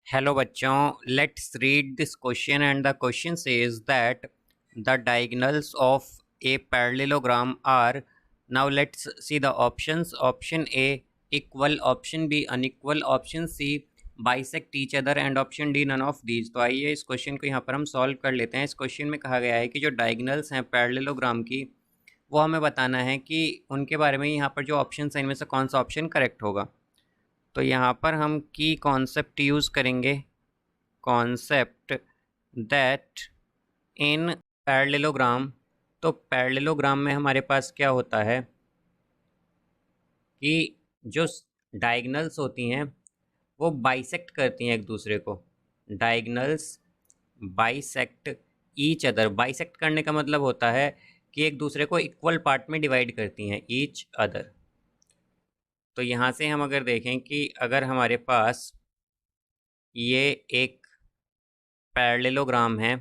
Hello बच्चों, let's read this question and the question says that the diagonals of a parallelogram are. Now let's see the options. Option A equal, option B unequal, option C bisect each other and option D none of these. तो आइए इस question को यहाँ पर हम solve कर लेते हैं. इस क्वेश्चन में कहा गया है कि जो डायगोनल्स हैं पैरेललोग्राम की, वो हमें बताना है कि उनके बारे में यहाँ पर जो ऑप्शन है इनमें से कौन सा ऑप्शन करेक्ट होगा. तो यहाँ पर हम की कॉन्सेप्ट यूज़ करेंगे. Concept that in parallelogram. तो पैरेललोग्राम में हमारे पास क्या होता है कि जो डायगोनल्स होती हैं वो बाइसेक्ट करती हैं एक दूसरे को. Diagonals bisect each other. Bisect करने का मतलब होता है कि एक दूसरे को इक्वल पार्ट में डिवाइड करती हैं. Each other. तो यहाँ से हम अगर देखें कि अगर हमारे पास ये एक पैरेललोग्राम है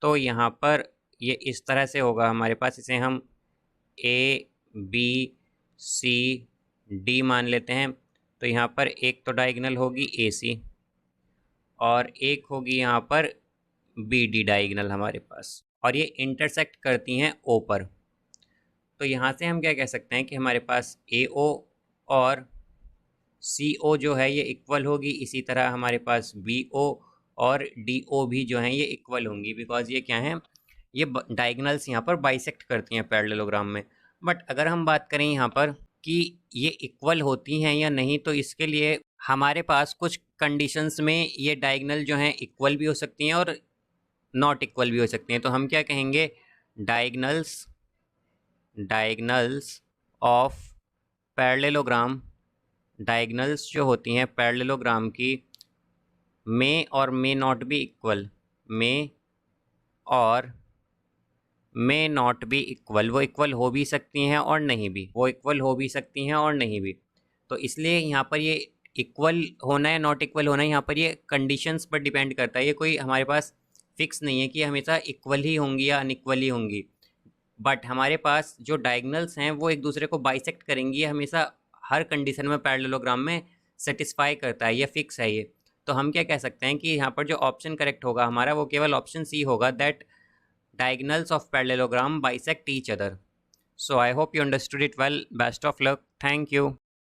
तो यहाँ पर ये इस तरह से होगा हमारे पास. इसे हम ए बी सी डी मान लेते हैं. तो यहाँ पर एक तो डायगोनल होगी ए सी और एक होगी यहाँ पर बी डी डायगोनल हमारे पास, और ये इंटरसेक्ट करती हैं ओ पर. तो यहाँ से हम क्या कह सकते हैं कि हमारे पास ए ओ और सी ओ जो है ये इक्वल होगी. इसी तरह हमारे पास बी ओ और डी ओ भी जो हैं ये इक्वल होंगी, बिकॉज ये क्या हैं, ये डायगोनल्स यहाँ पर बाइसेक्ट करती हैं पैरेललोग्राम में. बट अगर हम बात करें यहाँ पर कि ये इक्वल होती हैं या नहीं, तो इसके लिए हमारे पास कुछ कंडीशंस में ये डायगोनल जो हैं इक्वल भी हो सकती हैं और नॉट इक्वल भी हो सकती हैं. तो हम क्या कहेंगे, diagonals diagonals of parallelogram. Diagonals जो होती हैं पैरेललोग्राम की मे और मे नॉट बी इक्वल. मे और मे नॉट बी इक्वल. वो इक्वल हो भी सकती हैं और नहीं भी. वो इक्वल हो भी सकती हैं और नहीं भी. तो इसलिए यहाँ पर ये इक्वल होना है नॉट इक्वल होना है, यहाँ पर ये कंडीशंस पर डिपेंड करता है. ये कोई हमारे पास फिक्स नहीं है कि हमेशा इक्वल ही होंगी या अनइक्वल ही होंगी. बट हमारे पास जो डायगोनल्स हैं वो एक दूसरे को बाइसेक्ट करेंगी हमेशा. हर कंडीशन में पैरेललोग्राम में सेटिस्फाई करता है, ये फिक्स है ये. तो हम क्या कह सकते हैं कि यहाँ पर जो ऑप्शन करेक्ट होगा हमारा वो केवल ऑप्शन सी होगा, that diagonals of parallelogram bisect each other. So I hope you understood it well. Best of luck. Thank you.